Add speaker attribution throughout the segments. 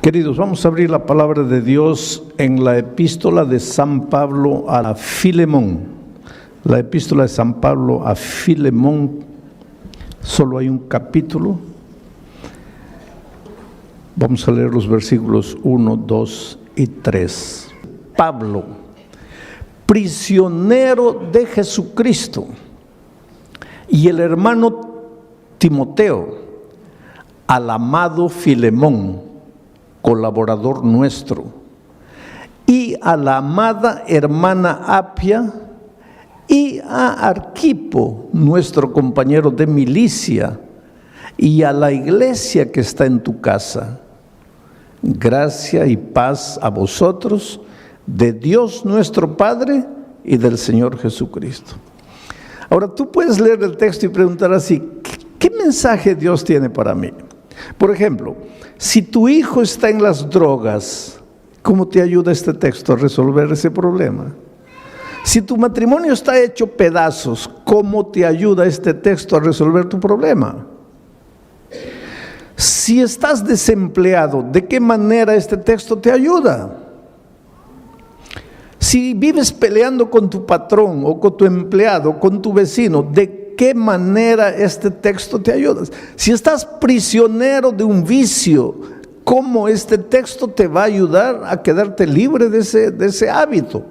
Speaker 1: Queridos, vamos a abrir la palabra de Dios en la epístola de San Pablo a Filemón. La epístola de San Pablo a Filemón, solo hay un capítulo. Vamos a leer los versículos 1, 2 y 3. Pablo, prisionero de Jesucristo, y el hermano Timoteo, al amado Filemón, colaborador nuestro, y a la amada hermana Apia, y a Arquipo, nuestro compañero de milicia, y a la iglesia que está en tu casa. Gracia y paz a vosotros, de Dios nuestro Padre y del Señor Jesucristo. Ahora tú puedes leer el texto y preguntar así: ¿qué mensaje Dios tiene para mí? Por ejemplo, si tu hijo está en las drogas, ¿cómo te ayuda este texto a resolver ese problema? Si tu matrimonio está hecho pedazos, ¿cómo te ayuda este texto a resolver tu problema? Si estás desempleado, ¿de qué manera este texto te ayuda? Si vives peleando con tu patrón o con tu empleado, con tu vecino, ¿de qué manera este texto te ayuda? Si estás prisionero de un vicio, ¿cómo este texto te va a ayudar a quedarte libre de ese hábito?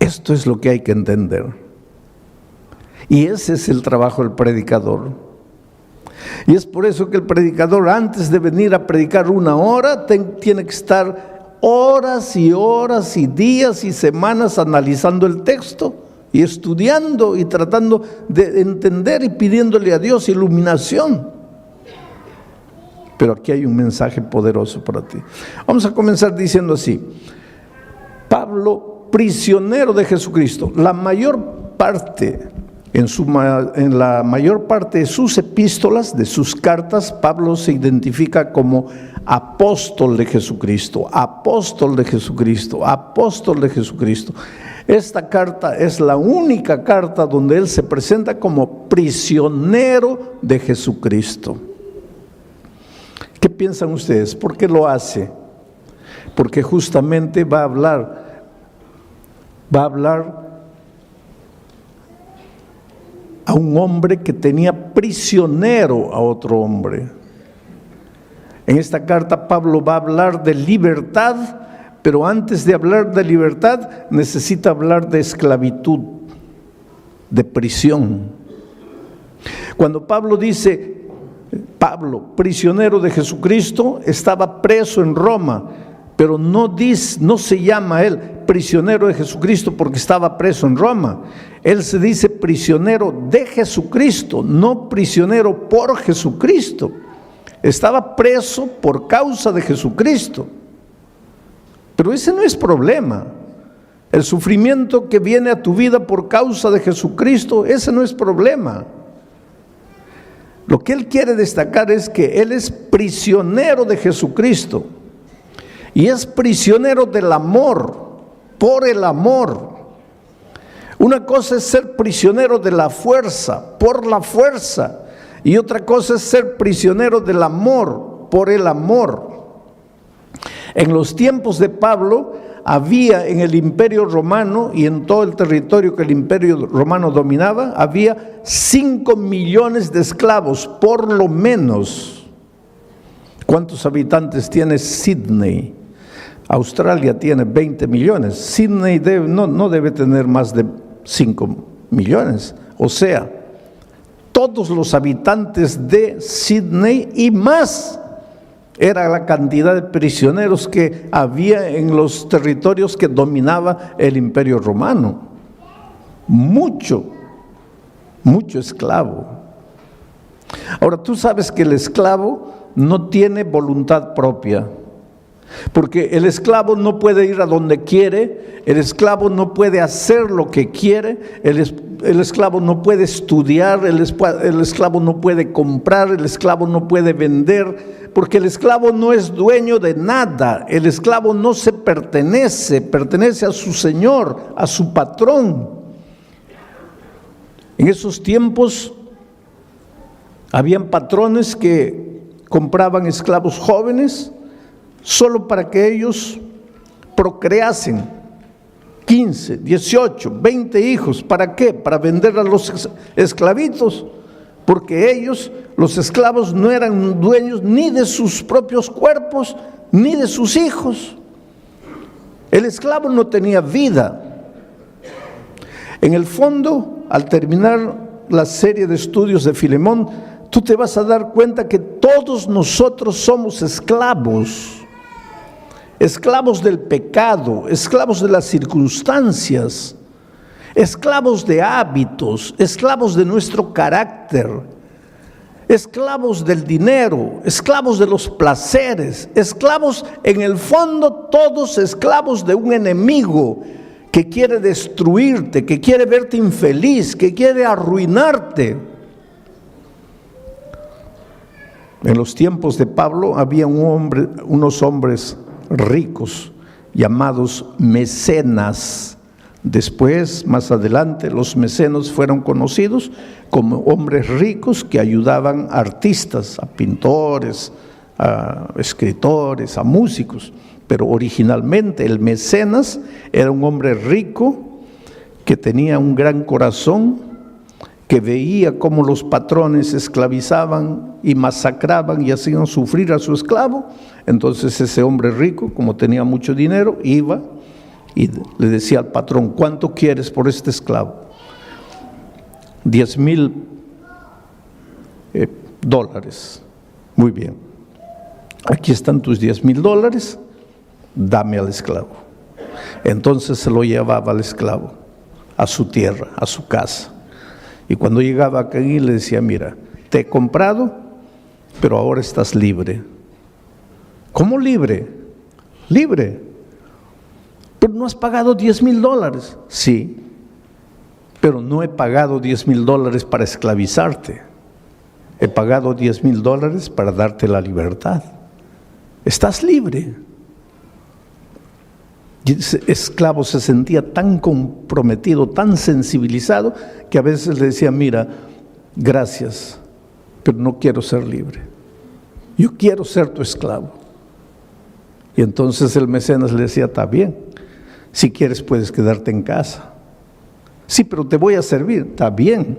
Speaker 1: Esto es lo que hay que entender. Y ese es el trabajo del predicador. Y es por eso que el predicador, antes de venir a predicar una hora, tiene que estar horas y horas y días y semanas analizando el texto y estudiando y tratando de entender y pidiéndole a Dios iluminación. Pero aquí hay un mensaje poderoso para ti. Vamos a comenzar diciendo así: Pablo, prisionero de Jesucristo. La mayor parte, en la mayor parte de sus epístolas, de sus cartas, Pablo se identifica como apóstol de Jesucristo, apóstol de Jesucristo, apóstol de Jesucristo. Esta carta es la única carta donde él se presenta como prisionero de Jesucristo. ¿Qué piensan ustedes? ¿Por qué lo hace? Porque justamente va a hablar a un hombre que tenía prisionero a otro hombre. En esta carta Pablo va a hablar de libertad, pero antes de hablar de libertad necesita hablar de esclavitud, de prisión. Cuando Pablo dice, Pablo, prisionero de Jesucristo, estaba preso en Roma, pero no se llama él prisionero de Jesucristo porque estaba preso en Roma. Él se dice prisionero de Jesucristo, no prisionero por Jesucristo. Estaba preso por causa de Jesucristo. Pero ese no es problema. El sufrimiento que viene a tu vida por causa de Jesucristo, ese no es problema. Lo que él quiere destacar es que él es prisionero de Jesucristo. Y es prisionero del amor, por el amor. Una cosa es ser prisionero de la fuerza, por la fuerza. Y otra cosa es ser prisionero del amor, por el amor. En los tiempos de Pablo había en el Imperio Romano y en todo el territorio que el Imperio Romano dominaba, había 5 millones de esclavos, por lo menos. ¿Cuántos habitantes tiene Sydney? Australia tiene 20 millones. Sydney no debe tener más de 5 millones. O sea, todos los habitantes de Sydney y más era la cantidad de prisioneros que había en los territorios que dominaba el Imperio Romano. Mucho esclavo. Ahora tú sabes que el esclavo no tiene voluntad propia. Porque el esclavo no puede ir a donde quiere, el esclavo no puede hacer lo que quiere, el esclavo no puede estudiar, el esclavo no puede comprar, el esclavo no puede vender, porque el esclavo no es dueño de nada, el esclavo no se pertenece a su señor, a su patrón. En esos tiempos habían patrones que compraban esclavos jóvenes solo para que ellos procreasen 15, 18, 20 hijos. ¿Para qué? Para vender a los esclavitos, porque ellos, los esclavos, no eran dueños ni de sus propios cuerpos, ni de sus hijos. El esclavo no tenía vida. En el fondo, al terminar la serie de estudios de Filemón, tú te vas a dar cuenta que todos nosotros somos esclavos. Esclavos del pecado, esclavos de las circunstancias, esclavos de hábitos, esclavos de nuestro carácter, esclavos del dinero, esclavos de los placeres, esclavos, en el fondo, todos esclavos de un enemigo que quiere destruirte, que quiere verte infeliz, que quiere arruinarte. En los tiempos de Pablo había unos hombres ricos llamados mecenas. Después, más adelante, los mecenas fueron conocidos como hombres ricos que ayudaban a artistas, a pintores, a escritores, a músicos. Pero originalmente el mecenas era un hombre rico que tenía un gran corazón, que veía cómo los patrones esclavizaban y masacraban y hacían sufrir a su esclavo. Entonces ese hombre rico, como tenía mucho dinero, iba y le decía al patrón: ¿cuánto quieres por este esclavo? $10,000. Muy bien, aquí están tus $10,000, dame al esclavo. Entonces se lo llevaba al esclavo a su tierra, a su casa. Y cuando llegaba aquí le decía: mira, te he comprado, pero ahora estás libre. ¿Cómo libre? Libre. Pero no has pagado $10,000. Sí, pero no he pagado $10,000 para esclavizarte. He pagado $10,000 para darte la libertad. Estás libre. Y ese esclavo se sentía tan comprometido, tan sensibilizado, que a veces le decía: mira, gracias, pero no quiero ser libre. Yo quiero ser tu esclavo. Y entonces el mecenas le decía: está bien, si quieres puedes quedarte en casa. Sí, pero te voy a servir. Está bien,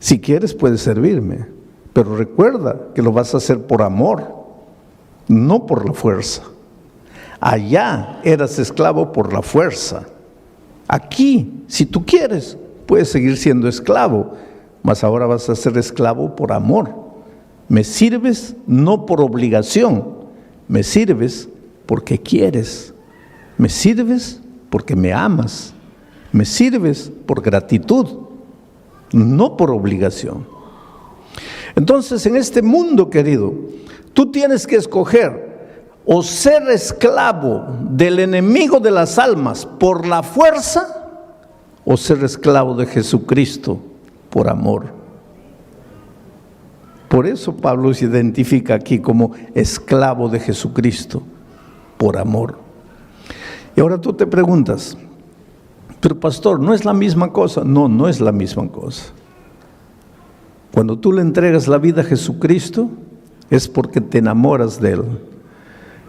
Speaker 1: si quieres puedes servirme, pero recuerda que lo vas a hacer por amor, no por la fuerza. Allá eras esclavo por la fuerza. Aquí, si tú quieres, puedes seguir siendo esclavo, mas ahora vas a ser esclavo por amor. Me sirves no por obligación, me sirves porque quieres, me sirves porque me amas, me sirves por gratitud, no por obligación. Entonces, en este mundo, querido, tú tienes que escoger: o ser esclavo del enemigo de las almas por la fuerza, o ser esclavo de Jesucristo por amor. Por eso Pablo se identifica aquí como esclavo de Jesucristo por amor. Y ahora tú te preguntas: pero pastor, ¿no es la misma cosa? No, no es la misma cosa. Cuando tú le entregas la vida a Jesucristo, es porque te enamoras de Él.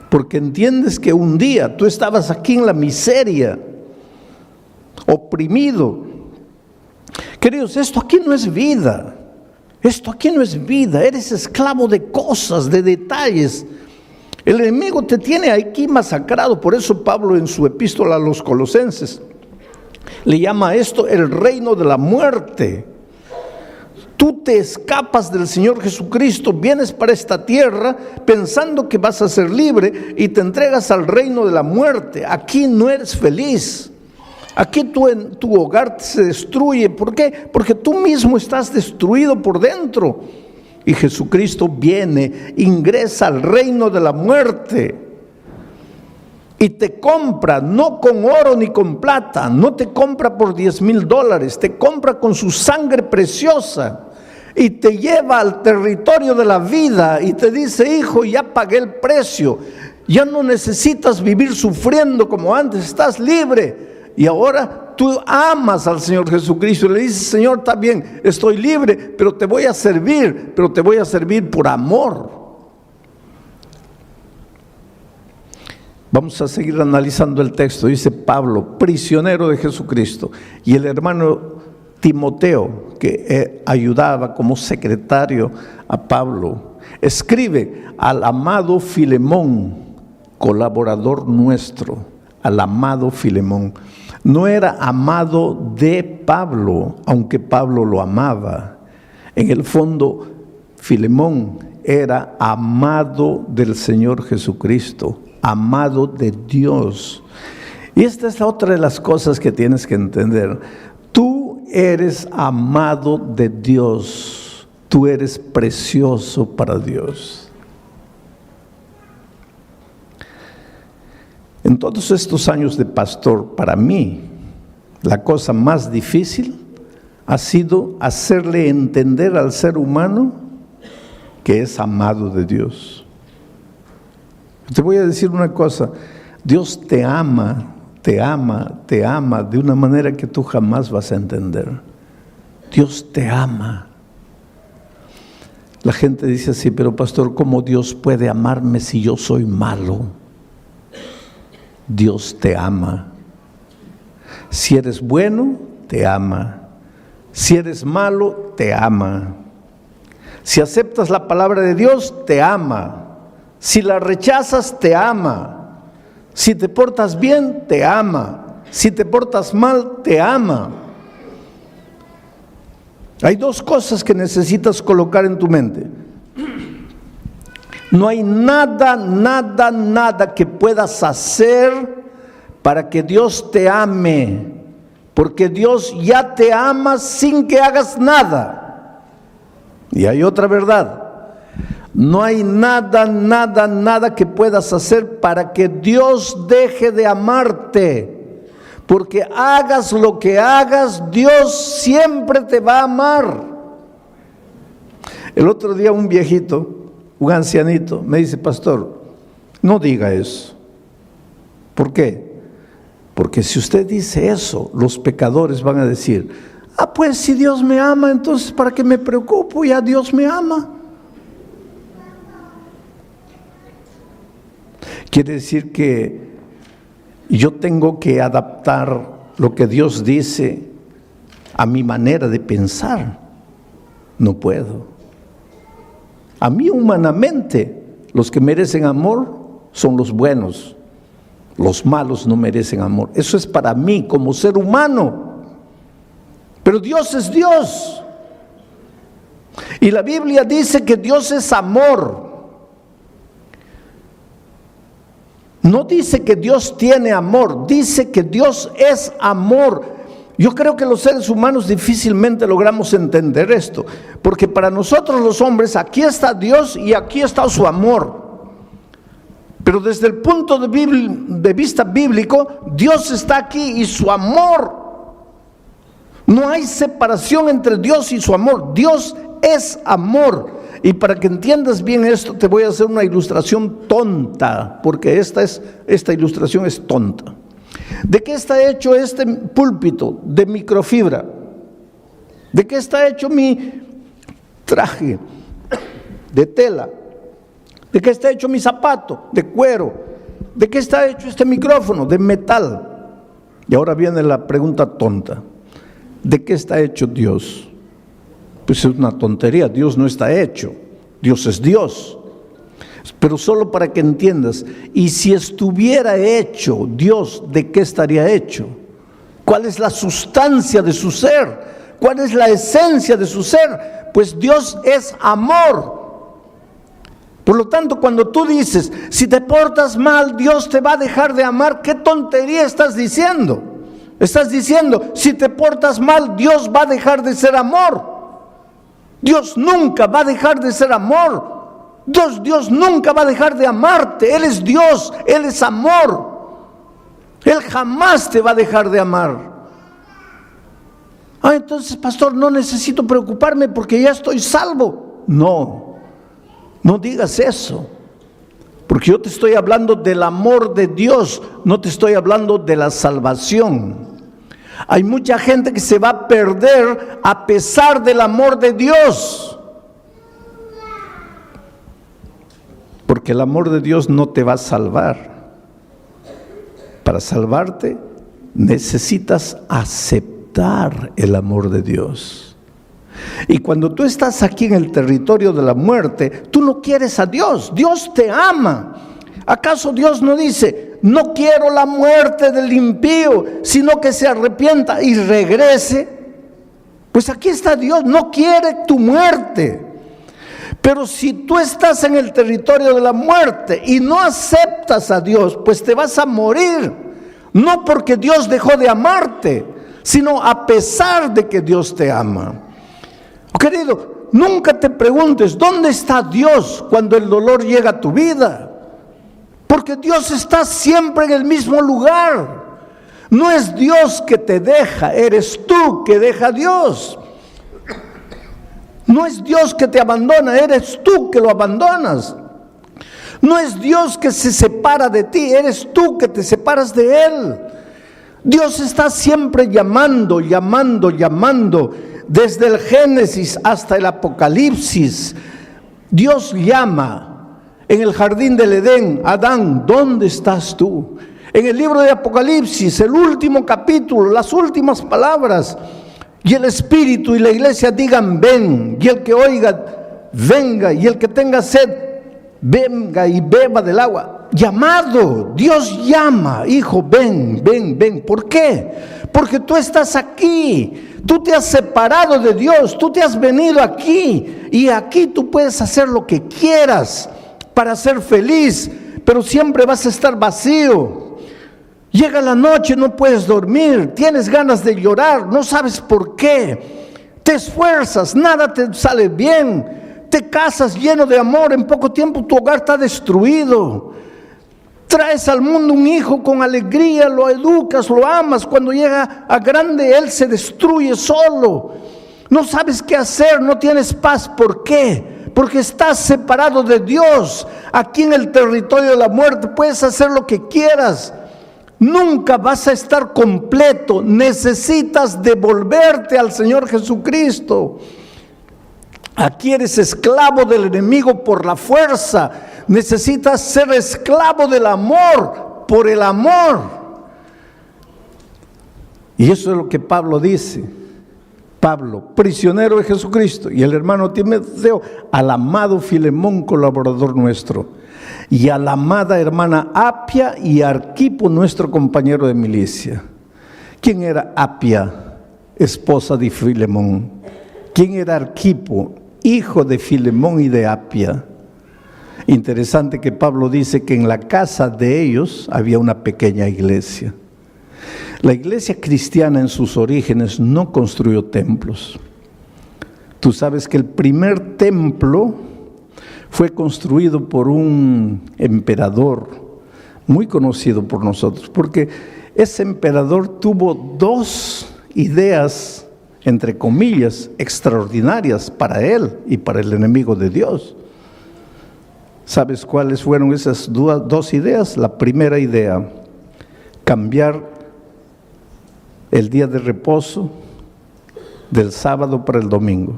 Speaker 1: Porque entiendes que un día tú estabas aquí en la miseria, oprimido. Queridos, esto aquí no es vida. Esto aquí no es vida. Eres esclavo de cosas, de detalles. El enemigo te tiene aquí masacrado. Por eso Pablo, en su epístola a los Colosenses, le llama a esto el reino de la muerte. Tú te escapas del Señor Jesucristo, vienes para esta tierra pensando que vas a ser libre y te entregas al reino de la muerte. Aquí no eres feliz. Aquí tu hogar se destruye. ¿Por qué? Porque tú mismo estás destruido por dentro. Y Jesucristo viene, ingresa al reino de la muerte y te compra, no con oro ni con plata, no te compra por $10,000, te compra con su sangre preciosa. Y te lleva al territorio de la vida y te dice: hijo, ya pagué el precio, ya no necesitas vivir sufriendo como antes, estás libre. Y ahora tú amas al Señor Jesucristo y le dices: Señor, está bien, estoy libre, pero te voy a servir por amor. Vamos a seguir analizando el texto. Dice Pablo, prisionero de Jesucristo, y el hermano Timoteo, que ayudaba como secretario a Pablo, escribe al amado Filemón, colaborador nuestro, al amado Filemón. No era amado de Pablo, aunque Pablo lo amaba. En el fondo, Filemón era amado del Señor Jesucristo, amado de Dios. Y esta es otra de las cosas que tienes que entender. Tú eres amado de Dios, tú eres precioso para Dios. En todos estos años de pastor, para mí, la cosa más difícil ha sido hacerle entender al ser humano que es amado de Dios. Te voy a decir una cosa, Dios te ama, te ama, te ama de una manera que tú jamás vas a entender. Dios te ama. La gente dice así, pero pastor, ¿cómo Dios puede amarme si yo soy malo? Dios te ama. Si eres bueno, te ama. Si eres malo, te ama. Si aceptas la palabra de Dios, te ama. Si la rechazas, te ama. Si te portas bien, te ama. Si te portas mal, te ama. Hay dos cosas que necesitas colocar en tu mente. No hay nada que puedas hacer para que Dios te ame, porque Dios ya te ama sin que hagas nada. Y hay otra verdad. No hay nada que puedas hacer para que Dios deje de amarte, porque hagas lo que hagas, Dios siempre te va a amar. El otro día un viejito, un ancianito, me dice, pastor, no diga eso. ¿Por qué? Porque si usted dice eso, los pecadores van a decir, pues si Dios me ama, entonces ¿para qué me preocupo? Ya Dios me ama. Quiere decir que yo tengo que adaptar lo que Dios dice a mi manera de pensar. No puedo. A mí humanamente, los que merecen amor son los buenos. Los malos no merecen amor. Eso es para mí como ser humano. Pero Dios es Dios. Y la Biblia dice que Dios es amor. No dice que Dios tiene amor, dice que Dios es amor. Yo creo que los seres humanos difícilmente logramos entender esto, porque para nosotros los hombres, aquí está Dios y aquí está su amor. Pero desde el punto de vista bíblico, Dios está aquí y su amor. No hay separación entre Dios y su amor. Dios es amor. Y para que entiendas bien esto, te voy a hacer una ilustración tonta, porque esta ilustración es tonta. ¿De qué está hecho este púlpito? De microfibra. ¿De qué está hecho mi traje? De tela. ¿De qué está hecho mi zapato? De cuero. ¿De qué está hecho este micrófono? De metal. Y ahora viene la pregunta tonta. ¿De qué está hecho Dios? Pues es una tontería, Dios no está hecho, Dios es Dios. Pero solo para que entiendas, y si estuviera hecho Dios, ¿de qué estaría hecho? ¿Cuál es la sustancia de su ser? ¿Cuál es la esencia de su ser? Pues Dios es amor. Por lo tanto, cuando tú dices, si te portas mal, Dios te va a dejar de amar, ¿qué tontería estás diciendo? Estás diciendo, si te portas mal, Dios va a dejar de ser amor. Dios nunca va a dejar de ser amor. Dios nunca va a dejar de amarte. Él es Dios, Él es amor. Él jamás te va a dejar de amar. Entonces, pastor, no necesito preocuparme porque ya estoy salvo. No digas eso. Porque yo te estoy hablando del amor de Dios, no te estoy hablando de la salvación. Hay mucha gente que se va a perder a pesar del amor de Dios. Porque el amor de Dios no te va a salvar. Para salvarte necesitas aceptar el amor de Dios. Y cuando tú estás aquí en el territorio de la muerte, tú no quieres a Dios. Dios te ama. ¿Acaso Dios no dice, no quiero la muerte del impío, sino que se arrepienta y regrese? Pues aquí está Dios, no quiere tu muerte. Pero si tú estás en el territorio de la muerte y no aceptas a Dios, pues te vas a morir. No porque Dios dejó de amarte, sino a pesar de que Dios te ama. Querido, nunca te preguntes, ¿dónde está Dios cuando el dolor llega a tu vida? Porque Dios está siempre en el mismo lugar. No es Dios que te deja, eres tú que deja a Dios. No es Dios que te abandona, eres tú que lo abandonas. No es Dios que se separa de ti, eres tú que te separas de Él. Dios está siempre llamando. Desde el Génesis hasta el Apocalipsis, Dios llama. En el jardín del Edén, Adán, ¿dónde estás tú? En el libro de Apocalipsis, el último capítulo, las últimas palabras, y el Espíritu y la iglesia digan, ven, y el que oiga, venga, y el que tenga sed, venga y beba del agua. Llamado, Dios llama, hijo, ven. ¿Por qué? Porque tú estás aquí, tú te has separado de Dios, tú te has venido aquí, y aquí tú puedes hacer lo que quieras para ser feliz, pero siempre vas a estar vacío. Llega la noche, no puedes dormir, tienes ganas de llorar, no sabes por qué. Te esfuerzas, nada te sale bien. Te casas lleno de amor, en poco tiempo tu hogar está destruido. Traes al mundo un hijo con alegría, lo educas, lo amas. Cuando llega a grande, él se destruye solo. No sabes qué hacer, no tienes paz. ¿Por qué? Porque estás separado de Dios. Aquí en el territorio de la muerte puedes hacer lo que quieras. Nunca vas a estar completo. Necesitas devolverte al Señor Jesucristo. Aquí eres esclavo del enemigo por la fuerza. Necesitas ser esclavo del amor por el amor. Y eso es lo que Pablo dice. Pablo, prisionero de Jesucristo, y el hermano Timoteo, al amado Filemón, colaborador nuestro, y a la amada hermana Apia y Arquipo, nuestro compañero de milicia. ¿Quién era Apia, esposa de Filemón? ¿Quién era Arquipo, hijo de Filemón y de Apia? Interesante que Pablo dice que en la casa de ellos había una pequeña iglesia. La iglesia cristiana en sus orígenes no construyó templos. Tú sabes que el primer templo fue construido por un emperador muy conocido por nosotros, porque ese emperador tuvo dos ideas, entre comillas, extraordinarias para él y para el enemigo de Dios. ¿Sabes cuáles fueron esas dos ideas? La primera idea, cambiar el día de reposo del sábado para el domingo.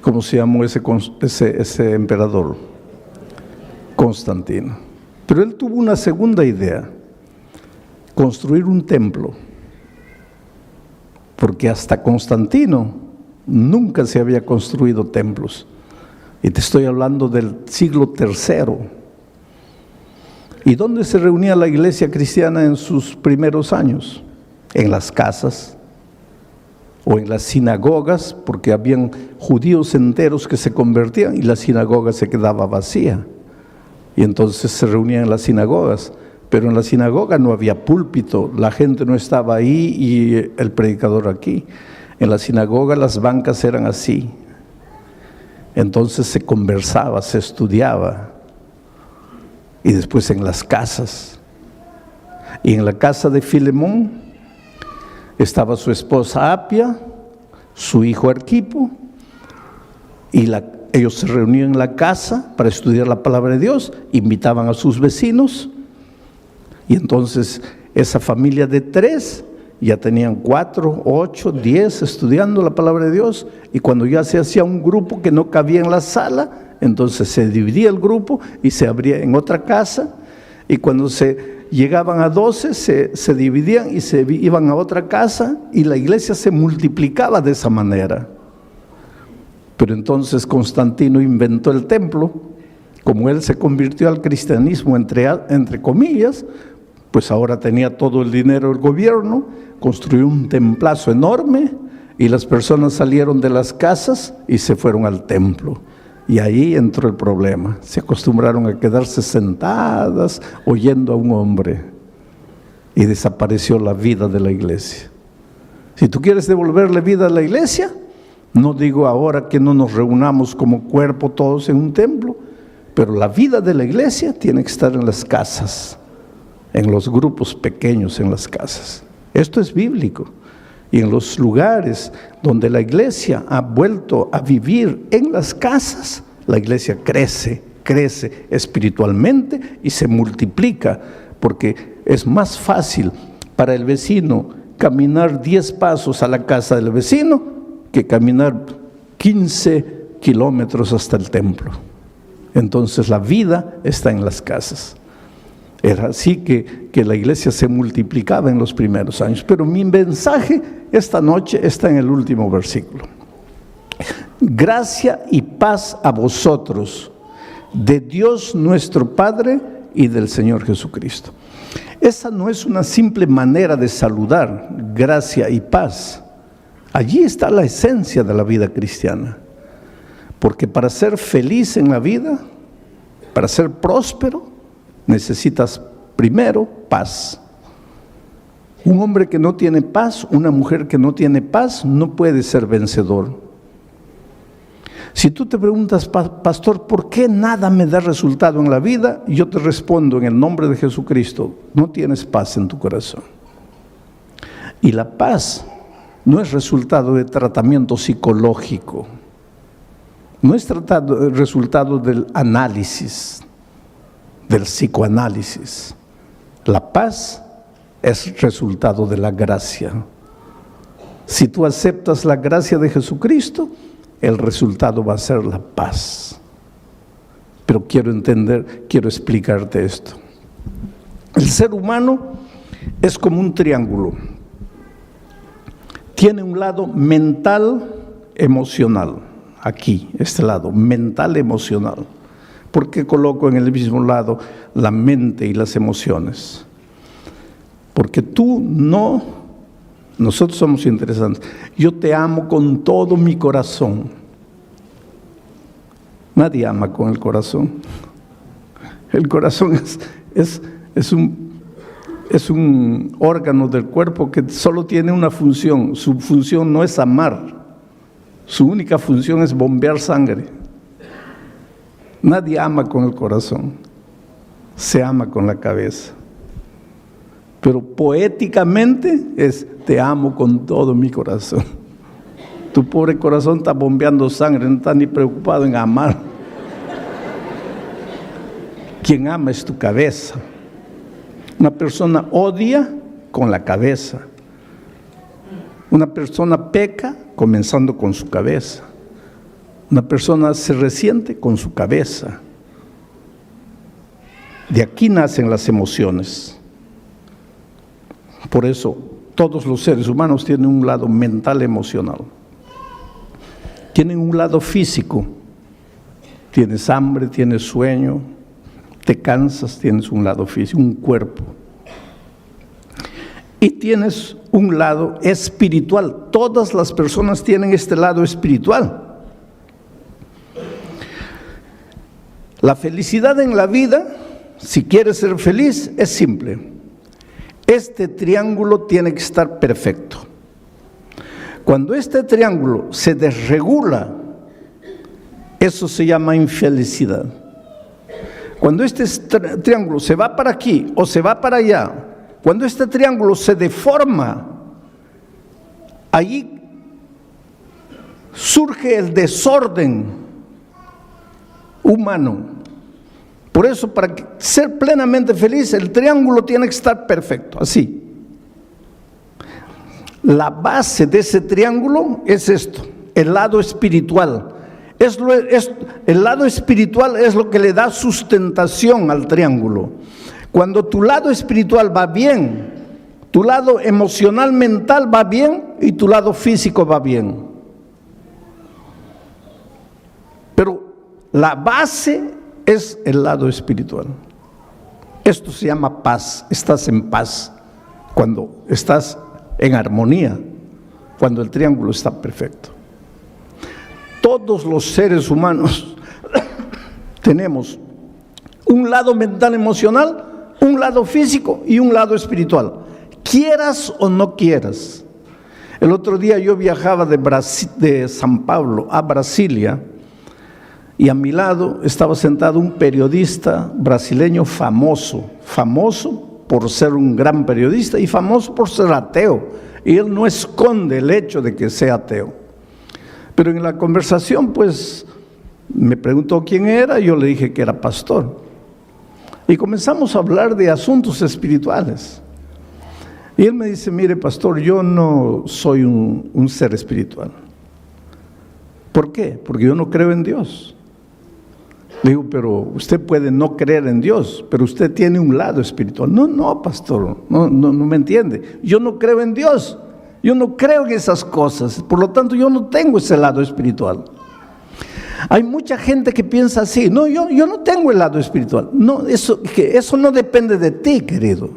Speaker 1: ¿Cómo se llamó ese emperador? Constantino. Pero él tuvo una segunda idea, construir un templo, porque hasta Constantino nunca se había construido templos. Y te estoy hablando del siglo III. ¿Y dónde se reunía la iglesia cristiana en sus primeros años? En las casas o en las sinagogas, porque habían judíos enteros que se convertían y la sinagoga se quedaba vacía. Y entonces se reunían en las sinagogas, pero en la sinagoga no había púlpito, la gente no estaba ahí y el predicador aquí. En la sinagoga las bancas eran así. Entonces se conversaba, se estudiaba. Y después en las casas. Y en la casa de Filemón estaba su esposa Apia, su hijo Arquipo, y ellos se reunían en la casa para estudiar la palabra de Dios, invitaban a sus vecinos, y entonces esa familia de 3 ya tenían 4, 8, 10 estudiando la palabra de Dios, y cuando ya se hacía un grupo que no cabía en la sala, entonces se dividía el grupo y se abría en otra casa, y cuando se llegaban a 12, se dividían y se iban a otra casa y la iglesia se multiplicaba de esa manera. Pero entonces Constantino inventó el templo. Como él se convirtió al cristianismo entre comillas, pues ahora tenía todo el dinero del gobierno, construyó un templazo enorme y las personas salieron de las casas y se fueron al templo. Y ahí entró el problema. Se acostumbraron a quedarse sentadas oyendo a un hombre y desapareció la vida de la iglesia. Si tú quieres devolverle vida a la iglesia, no digo ahora que no nos reunamos como cuerpo todos en un templo, pero la vida de la iglesia tiene que estar en las casas, en los grupos pequeños en las casas. Esto es bíblico. Y en los lugares donde la iglesia ha vuelto a vivir en las casas, la iglesia crece espiritualmente y se multiplica, porque es más fácil para el vecino caminar 10 pasos a la casa del vecino que caminar 15 kilómetros hasta el templo. Entonces la vida está en las casas. Era así que la iglesia se multiplicaba en los primeros años. Pero mi mensaje esta noche está en el último versículo. Gracia y paz a vosotros, de Dios nuestro Padre y del Señor Jesucristo. Esa no es una simple manera de saludar, gracia y paz. Allí está la esencia de la vida cristiana. Porque para ser feliz en la vida, para ser próspero, necesitas primero paz. Un hombre que no tiene paz, una mujer que no tiene paz, no puede ser vencedor. Si tú te preguntas, pastor, ¿por qué nada me da resultado en la vida? Yo te respondo en el nombre de Jesucristo, no tienes paz en tu corazón. Y la paz no es resultado de tratamiento psicológico, no es resultado del análisis, del psicoanálisis. La paz es resultado de la gracia. Si tú aceptas la gracia de Jesucristo, el resultado va a ser la paz. Pero quiero explicarte esto. El ser humano es como un triángulo. Tiene un lado mental, emocional. Aquí, este lado, mental, emocional. ¿Por qué coloco en el mismo lado la mente y las emociones? Porque nosotros somos interesantes. Yo te amo con todo mi corazón. Nadie ama con el corazón. El corazón es un órgano del cuerpo que solo tiene una función. Su función no es amar. Su única función es bombear sangre. Nadie ama con el corazón. Se ama con la cabeza. Pero poéticamente es, te amo con todo mi corazón. Tu pobre corazón está bombeando sangre, no está ni preocupado en amar. Quien ama es tu cabeza. Una persona odia con la cabeza. Una persona peca comenzando con su cabeza. Una persona se resiente con su cabeza. De aquí nacen las emociones. Por eso todos los seres humanos tienen un lado mental, emocional. Tienen un lado físico. Tienes hambre, tienes sueño, te cansas, tienes un lado físico, un cuerpo. Y tienes un lado espiritual. Todas las personas tienen este lado espiritual. La felicidad en la vida, si quieres ser feliz, es simple. Este triángulo tiene que estar perfecto. Cuando este triángulo se desregula, eso se llama infelicidad. Cuando este triángulo se va para aquí o se va para allá, cuando este triángulo se deforma, allí surge el desorden humano. Por eso, para ser plenamente feliz, el triángulo tiene que estar perfecto, así. La base de ese triángulo es esto, el lado espiritual. El lado espiritual es lo que le da sustentación al triángulo. Cuando tu lado espiritual va bien, tu lado emocional, mental va bien y tu lado físico va bien. Pero la base es el lado espiritual. Esto se llama paz. Estás en paz cuando estás en armonía, cuando el triángulo está perfecto. Todos los seres humanos tenemos un lado mental, emocional, un lado físico y un lado espiritual. Quieras o no quieras. El otro día yo viajaba de San Pablo a Brasilia y a mi lado estaba sentado un periodista brasileño famoso por ser un gran periodista y famoso por ser ateo. Y él no esconde el hecho de que sea ateo. Pero en la conversación, pues, me preguntó quién era y yo le dije que era pastor. Y comenzamos a hablar de asuntos espirituales. Y él me dice, mire, pastor, yo no soy un ser espiritual. ¿Por qué? Porque yo no creo en Dios. Le digo, pero usted puede no creer en Dios, pero usted tiene un lado espiritual. No, pastor, no me entiende. Yo no creo en Dios, yo no creo en esas cosas, por lo tanto yo no tengo ese lado espiritual. Hay mucha gente que piensa así, no, yo no tengo el lado espiritual. No, eso no depende de ti, querido.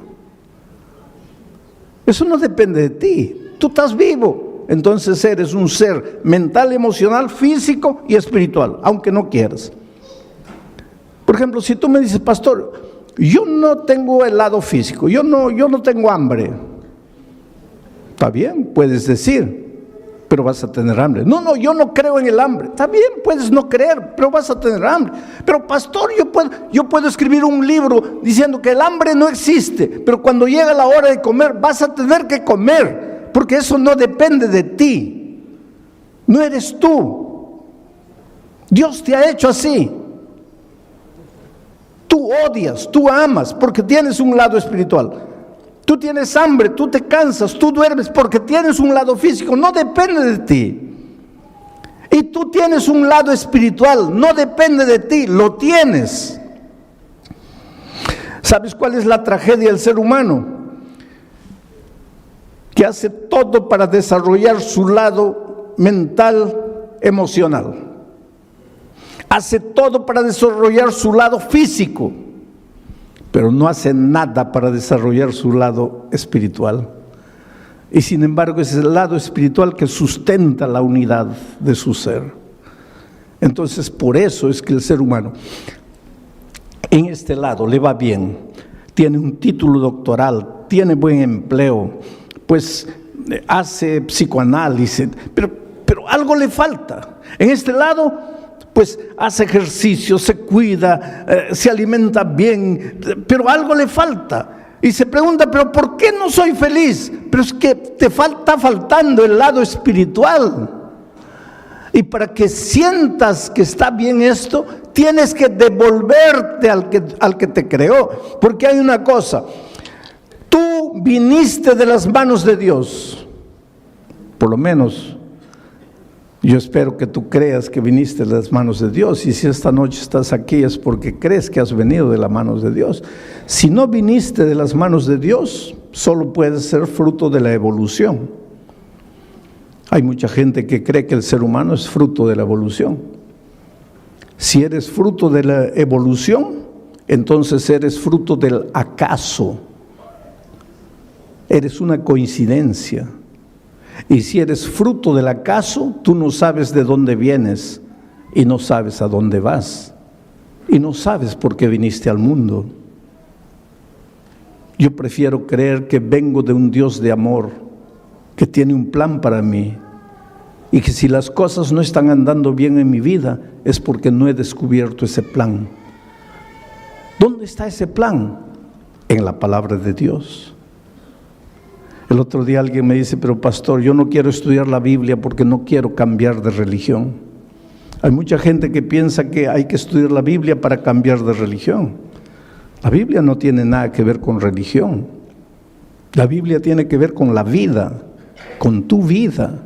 Speaker 1: Eso no depende de ti. Tú estás vivo, entonces eres un ser mental, emocional, físico y espiritual, aunque no quieras. Por ejemplo, si tú me dices, pastor, yo no tengo el lado físico, yo no tengo hambre. Está bien, puedes decir, pero vas a tener hambre. No, yo no creo en el hambre. Está bien, puedes no creer, pero vas a tener hambre. Pero pastor, yo puedo escribir un libro diciendo que el hambre no existe, pero cuando llega la hora de comer, vas a tener que comer, porque eso no depende de ti. No eres tú. Dios te ha hecho así. Tú odias, tú amas, porque tienes un lado espiritual. Tú tienes hambre, tú te cansas, tú duermes porque tienes un lado físico, no depende de ti. Y tú tienes un lado espiritual, no depende de ti, lo tienes. ¿Sabes cuál es la tragedia del ser humano? Que hace todo para desarrollar su lado mental, emocional. Hace todo para desarrollar su lado físico, pero no hace nada para desarrollar su lado espiritual. Y sin embargo es el lado espiritual que sustenta la unidad de su ser. Entonces por eso es que el ser humano en este lado le va bien, tiene un título doctoral, tiene buen empleo, pues hace psicoanálisis, pero algo le falta. En este lado pues hace ejercicio, se cuida, se alimenta bien, pero algo le falta. Y se pregunta, pero ¿por qué no soy feliz? Pero es que te está faltando el lado espiritual. Y para que sientas que está bien esto, tienes que devolverte al que te creó. Porque hay una cosa, tú viniste de las manos de Dios, por lo menos. Yo espero que tú creas que viniste de las manos de Dios, y si esta noche estás aquí es porque crees que has venido de las manos de Dios. Si no viniste de las manos de Dios, solo puedes ser fruto de la evolución. Hay mucha gente que cree que el ser humano es fruto de la evolución. Si eres fruto de la evolución, entonces eres fruto del acaso. Eres una coincidencia. Y si eres fruto del acaso, tú no sabes de dónde vienes y no sabes a dónde vas y no sabes por qué viniste al mundo. Yo prefiero creer que vengo de un Dios de amor, que tiene un plan para mí, y que si las cosas no están andando bien en mi vida es porque no he descubierto ese plan. ¿Dónde está ese plan? En la palabra de Dios. El otro día alguien me dice, pero pastor, yo no quiero estudiar la Biblia porque no quiero cambiar de religión. Hay mucha gente que piensa que hay que estudiar la Biblia para cambiar de religión. La Biblia no tiene nada que ver con religión. La Biblia tiene que ver con la vida, con tu vida.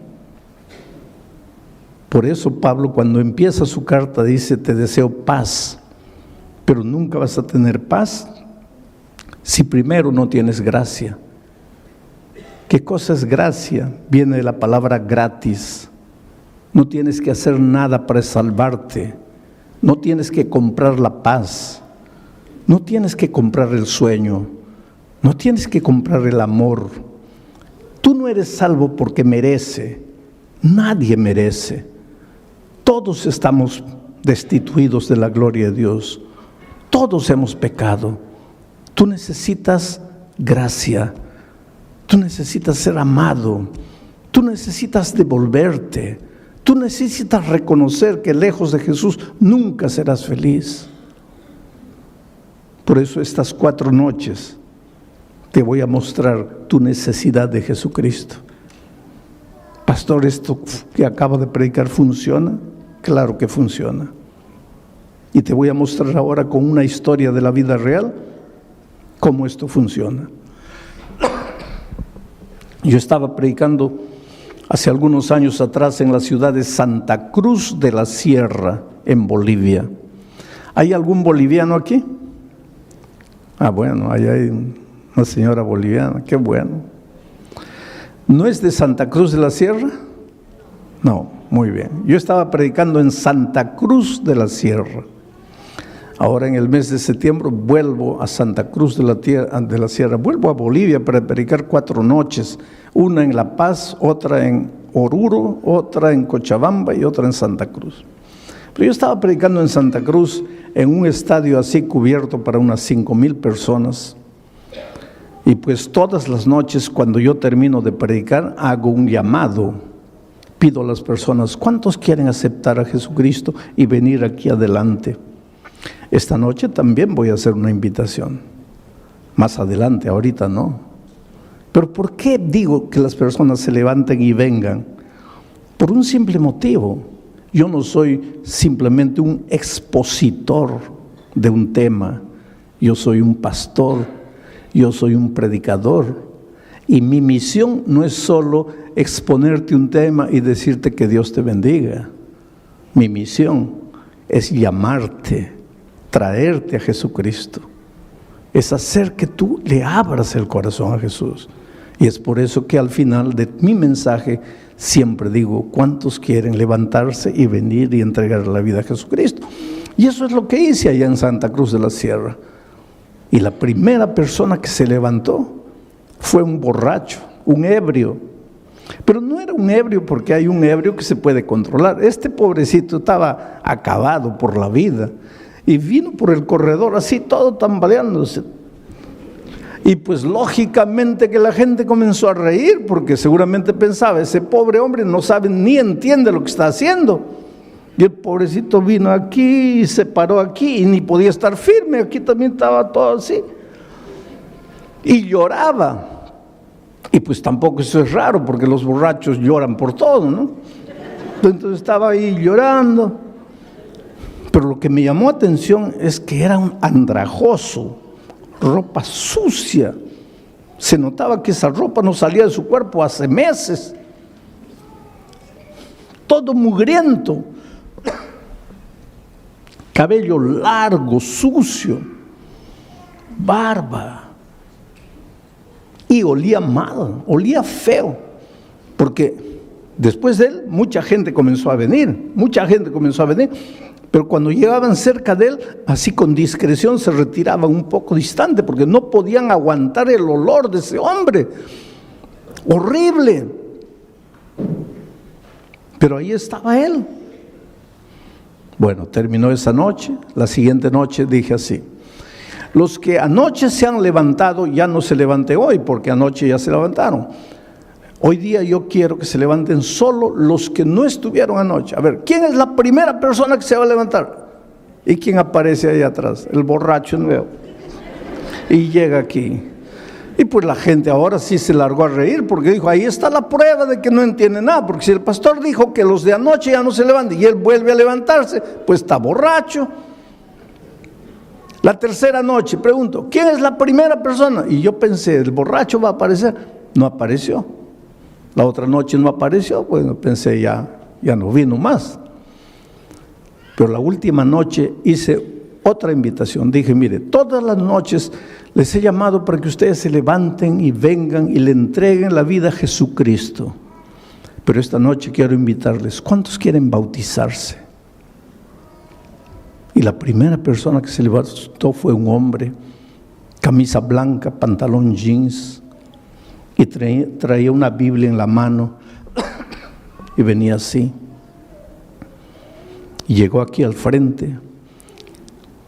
Speaker 1: Por eso Pablo, cuando empieza su carta, dice, te deseo paz, pero nunca vas a tener paz si primero no tienes gracia? ¿Qué cosa es gracia? Viene de la palabra gratis. No tienes que hacer nada para salvarte. No tienes que comprar la paz. No tienes que comprar el sueño. No tienes que comprar el amor. Tú no eres salvo porque merece. Nadie merece. Todos estamos destituidos de la gloria de Dios. Todos hemos pecado. Tú necesitas gracia. Tú necesitas ser amado. Tú necesitas devolverte. Tú necesitas reconocer que lejos de Jesús nunca serás feliz. Por eso estas 4 noches te voy a mostrar tu necesidad de Jesucristo. Pastor, ¿esto que acabo de predicar funciona? Claro que funciona. Y te voy a mostrar ahora con una historia de la vida real cómo esto funciona. Yo estaba predicando hace algunos años atrás en la ciudad de Santa Cruz de la Sierra, en Bolivia. ¿Hay algún boliviano aquí? Bueno, ahí hay una señora boliviana, qué bueno. ¿No es de Santa Cruz de la Sierra? No, muy bien. Yo estaba predicando en Santa Cruz de la Sierra. Ahora en el mes de septiembre vuelvo a Santa Cruz de la Sierra, vuelvo a Bolivia para predicar 4 noches, una en La Paz, otra en Oruro, otra en Cochabamba y otra en Santa Cruz. Pero yo estaba predicando en Santa Cruz en un estadio así cubierto para unas 5,000 personas. Y pues todas las noches cuando yo termino de predicar hago un llamado, pido a las personas, ¿cuántos quieren aceptar a Jesucristo y venir aquí adelante? Esta noche también voy a hacer una invitación, más adelante, ahorita no. Pero ¿por qué digo que las personas se levanten y vengan? Por un simple motivo. Yo no soy simplemente un expositor de un tema, yo soy un pastor, yo soy un predicador. Y mi misión no es solo exponerte un tema y decirte que Dios te bendiga. Mi misión es llamarte, traerte a Jesucristo. Es hacer que tú le abras el corazón a Jesús. Y es por eso que al final de mi mensaje siempre digo, ¿cuántos quieren levantarse y venir y entregar la vida a Jesucristo? Y eso es lo que hice allá en Santa Cruz de la Sierra. Y la primera persona que se levantó fue un borracho, un ebrio. Pero no era un ebrio porque hay un ebrio que se puede controlar. Este pobrecito estaba acabado por la vida y vino por el corredor así todo tambaleándose. Y pues lógicamente que la gente comenzó a reír porque seguramente pensaba, ese pobre hombre no sabe ni entiende lo que está haciendo. Y el pobrecito vino aquí y se paró aquí y ni podía estar firme, aquí también estaba todo así. Y lloraba. Y pues tampoco eso es raro porque los borrachos lloran por todo, ¿no? Entonces estaba ahí llorando. Pero lo que me llamó atención es que era un andrajoso, ropa sucia. Se notaba que esa ropa no salía de su cuerpo hace meses. Todo mugriento. Cabello largo, sucio. Barba. Y olía mal, olía feo. Porque después de él, mucha gente comenzó a venir. Pero cuando llegaban cerca de él, así con discreción se retiraban un poco distante, porque no podían aguantar el olor de ese hombre. Horrible. Pero ahí estaba él. Bueno, terminó esa noche. La siguiente noche dije así: los que anoche se han levantado, ya no se levanten hoy, porque anoche ya se levantaron. Hoy día yo quiero que se levanten solo los que no estuvieron anoche. A ver, ¿quién es la primera persona que se va a levantar? ¿Y quién aparece ahí atrás? El borracho nuevo. Y llega aquí. Y pues la gente ahora sí se largó a reír, porque dijo, ahí está la prueba de que no entiende nada. Porque si el pastor dijo que los de anoche ya no se levantan y él vuelve a levantarse, pues está borracho. La tercera noche, pregunto, ¿quién es la primera persona? Y yo pensé, el borracho va a aparecer. No apareció. La otra noche no apareció, bueno, pensé ya no vino más. Pero la última noche hice otra invitación. Dije, mire, todas las noches les he llamado para que ustedes se levanten y vengan y le entreguen la vida a Jesucristo. Pero esta noche quiero invitarles, ¿cuántos quieren bautizarse? Y la primera persona que se levantó fue un hombre, camisa blanca, pantalón jeans, y traía una Biblia en la mano, y venía así. Y llegó aquí al frente.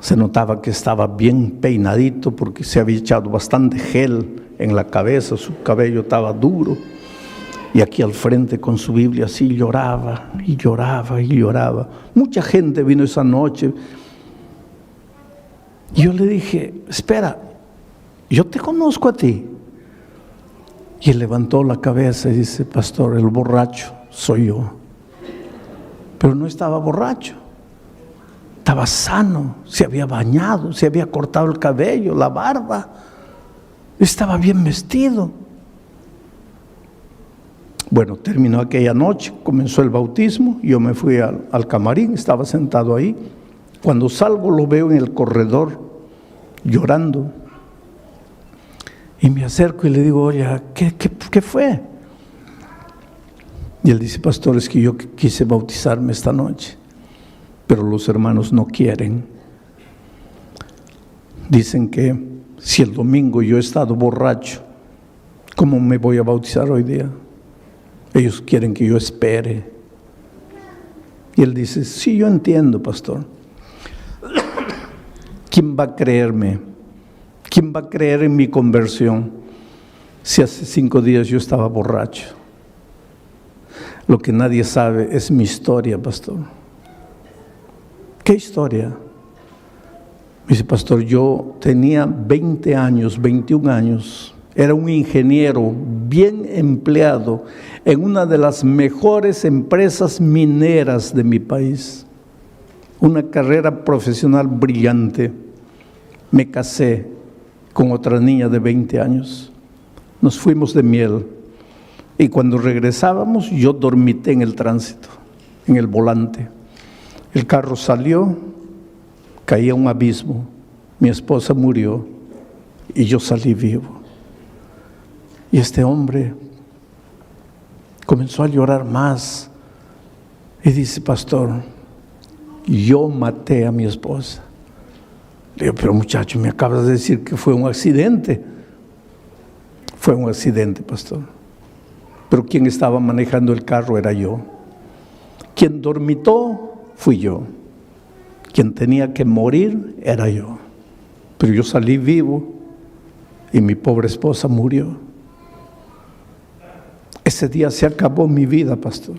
Speaker 1: Se notaba que estaba bien peinadito porque se había echado bastante gel en la cabeza, su cabello estaba duro. Y aquí al frente con su Biblia así lloraba y lloraba y lloraba. Mucha gente vino esa noche. Y yo le dije, espera, yo te conozco a ti. Y él levantó la cabeza y dice, pastor, el borracho soy yo. Pero no estaba borracho. Estaba sano, se había bañado, se había cortado el cabello, la barba. Estaba bien vestido. Bueno, terminó aquella noche, comenzó el bautismo, yo me fui al camarín, estaba sentado ahí. Cuando salgo lo veo en el corredor, llorando. Y me acerco y le digo, oye, ¿qué fue? Y él dice, pastor, es que yo quise bautizarme esta noche, pero los hermanos no quieren. Dicen que si el domingo yo he estado borracho, ¿cómo me voy a bautizar hoy día? Ellos quieren que yo espere. Y él dice, sí, yo entiendo, pastor. ¿Quién va a creerme? ¿Quién va a creer en mi conversión si hace 5 días yo estaba borracho? Lo que nadie sabe es mi historia, pastor. ¿Qué historia? Me dice, pastor, yo tenía 20 años, 21 años, era un ingeniero bien empleado en una de las mejores empresas mineras de mi país. Una carrera profesional brillante. Me casé con otra niña de 20 años. Nos fuimos de miel. Y cuando regresábamos, yo dormité en el tránsito, en el volante. El carro salió, caí a un abismo. Mi esposa murió y yo salí vivo. Y este hombre comenzó a llorar más y dice, pastor, yo maté a mi esposa. Le digo, pero muchacho, me acabas de decir que fue un accidente. Fue un accidente, pastor. Pero quien estaba manejando el carro era yo. Quien dormitó fui yo. Quien tenía que morir era yo. Pero yo salí vivo y mi pobre esposa murió. Ese día se acabó mi vida, pastor.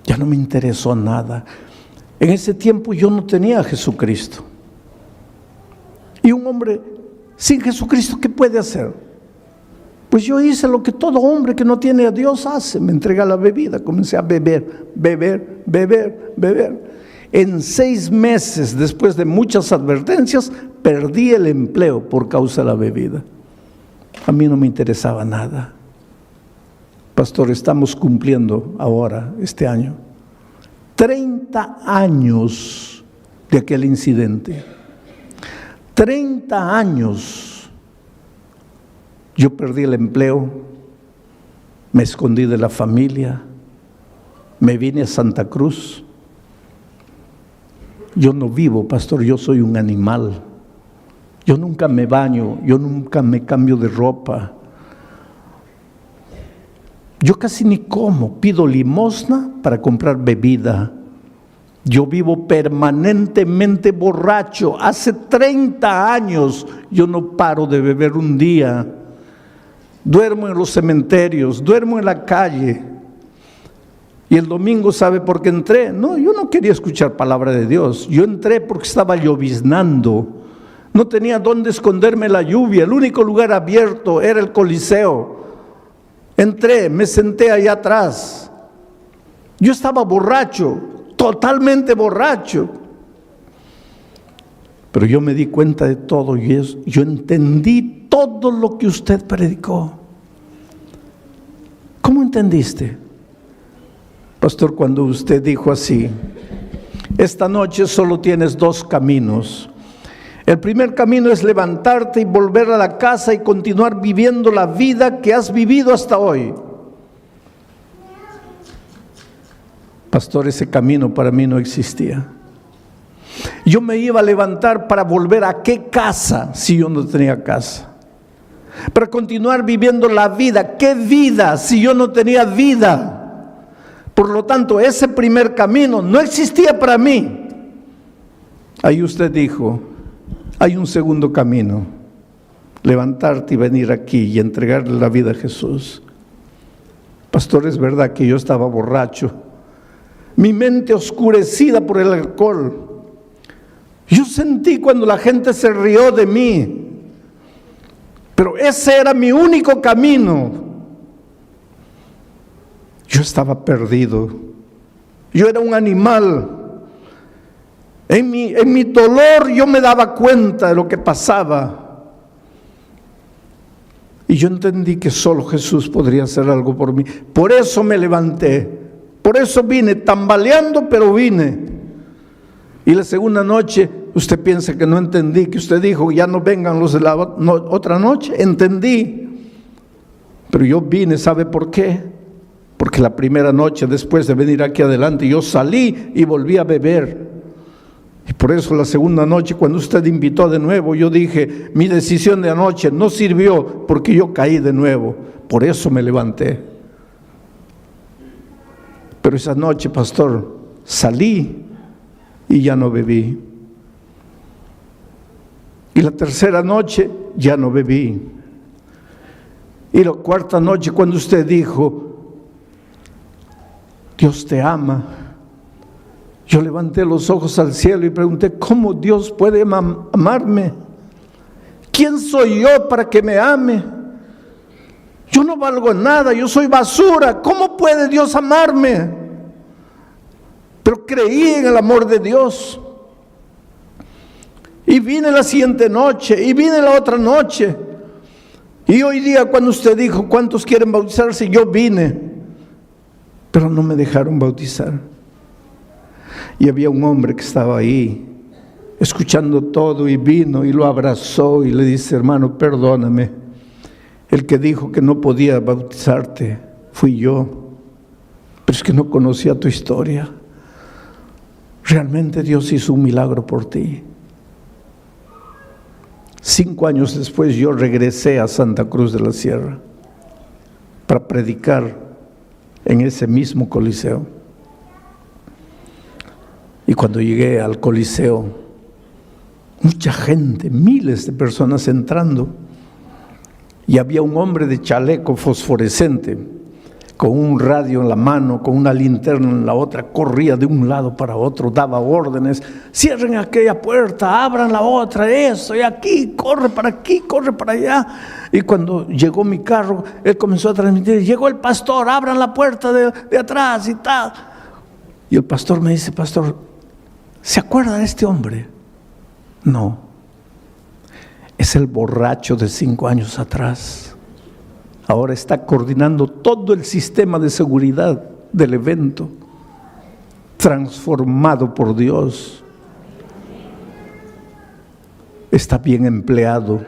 Speaker 1: Ya no me interesó nada. En ese tiempo yo no tenía a Jesucristo. Y un hombre sin Jesucristo, ¿qué puede hacer? Pues yo hice lo que todo hombre que no tiene a Dios hace. Me entregué a la bebida, comencé a beber. En 6 meses, después de muchas advertencias, perdí el empleo por causa de la bebida. A mí no me interesaba nada. Pastor, estamos cumpliendo ahora, este año, 30 años de aquel incidente. 30 años. Yo perdí el empleo, me escondí de la familia, me vine a Santa Cruz. Yo no vivo, pastor, yo soy un animal. Yo nunca me baño, yo nunca me cambio de ropa. Yo casi ni como, pido limosna para comprar bebida. Yo vivo permanentemente borracho. Hace 30 años yo no paro de beber un día. Duermo en los cementerios, duermo en la calle. Y el domingo, ¿sabe por qué entré? No, yo no quería escuchar palabra de Dios. Yo entré porque estaba lloviznando. No tenía dónde esconderme la lluvia. El único lugar abierto era el Coliseo. Entré, me senté allá atrás. Yo estaba borracho, totalmente borracho. Pero yo me di cuenta de todo y yo entendí todo lo que usted predicó. ¿Cómo entendiste? Pastor, cuando usted dijo así, Esta noche solo tienes dos caminos. El primer camino es levantarte y volver a la casa y continuar viviendo la vida que has vivido hasta hoy. Pastor, ese camino para mí no existía. Yo me iba a levantar para volver a qué casa si yo no tenía casa. Para continuar viviendo la vida. ¿Qué vida si yo no tenía vida? Por lo tanto, ese primer camino no existía para mí. Ahí usted dijo, hay un segundo camino. Levantarte y venir aquí y entregarle la vida a Jesús. Pastor, es verdad que yo estaba borracho. Mi mente oscurecida por el alcohol. Yo sentí cuando la gente se rió de mí. Pero ese era mi único camino. Yo estaba perdido. Yo era un animal. En mi dolor yo me daba cuenta de lo que pasaba. Y yo entendí que solo Jesús podría hacer algo por mí. Por eso me levanté. Por eso vine, tambaleando, pero vine. Y la segunda noche, usted piensa que no entendí, que usted dijo, ya no vengan los de la otra noche. Entendí. Pero yo vine, ¿sabe por qué? Porque la primera noche, después de venir aquí adelante, yo salí y volví a beber. Y por eso la segunda noche, cuando usted invitó de nuevo, yo dije, mi decisión de anoche no sirvió porque yo caí de nuevo. Por eso me levanté. Pero esa noche, pastor, salí y ya no bebí. Y la tercera noche ya no bebí. Y la cuarta noche, cuando usted dijo, Dios te ama, yo levanté los ojos al cielo y pregunté, ¿cómo Dios puede amarme? ¿Quién soy yo para que me ame? Yo no valgo nada, yo soy basura. ¿Cómo puede Dios amarme? Pero creí en el amor de Dios. Y vine la siguiente noche, y vine la otra noche. Y hoy día cuando usted dijo, ¿cuántos quieren bautizarse? Yo vine, pero no me dejaron bautizar. Y había un hombre que estaba ahí, escuchando todo, y vino y lo abrazó y le dice, hermano, perdóname. El que dijo que no podía bautizarte fui yo, pero es que no conocía tu historia. Realmente Dios hizo un milagro por ti. 5 años después yo regresé a Santa Cruz de la Sierra para predicar en ese mismo coliseo. Y cuando llegué al coliseo, mucha gente, miles de personas entrando. Y había un hombre de chaleco fosforescente, con un radio en la mano, con una linterna en la otra, corría de un lado para otro, daba órdenes, cierren aquella puerta, abran la otra, eso, y aquí, corre para allá. Y cuando llegó mi carro, él comenzó a transmitir, llegó el pastor, abran la puerta de atrás y tal. Y el pastor me dice, pastor, ¿se acuerda de este hombre? No. Es el borracho de 5 años atrás. Ahora está coordinando todo el sistema de seguridad del evento, transformado por Dios. Está bien empleado.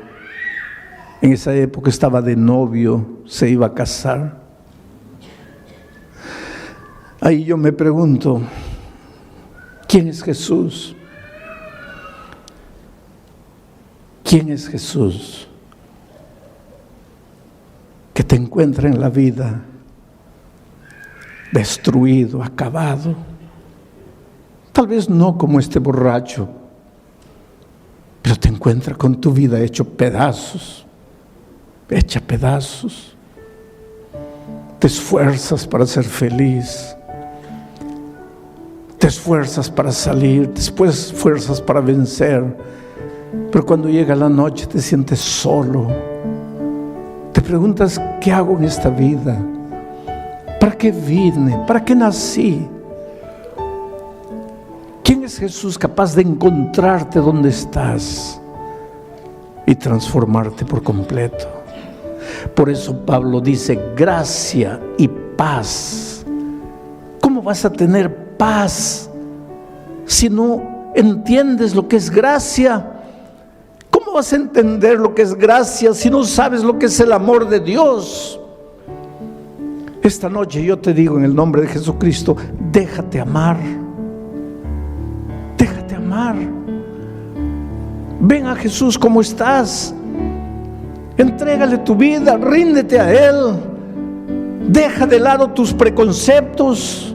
Speaker 1: En esa época estaba de novio, se iba a casar. Ahí yo me pregunto, ¿quién es Jesús? ¿Quién es Jesús? Que te encuentra en la vida destruido, acabado. Tal vez no como este borracho, pero te encuentra con tu vida hecha pedazos. Te esfuerzas para ser feliz. Te esfuerzas para salir, después esfuerzas para vencer. Pero cuando llega la noche te sientes solo. Te preguntas, ¿qué hago en esta vida? ¿Para qué vine? ¿Para qué nací? ¿Quién es Jesús capaz de encontrarte donde estás y transformarte por completo? Por eso Pablo dice, gracia y paz. ¿Cómo vas a tener paz si no entiendes lo que es gracia? ¿Cómo vas a entender lo que es gracia si no sabes lo que es el amor de Dios? Esta noche yo te digo en el nombre de Jesucristo, déjate amar. Déjate amar. Ven a Jesús como estás. Entrégale tu vida, ríndete a Él. Deja de lado tus preconceptos.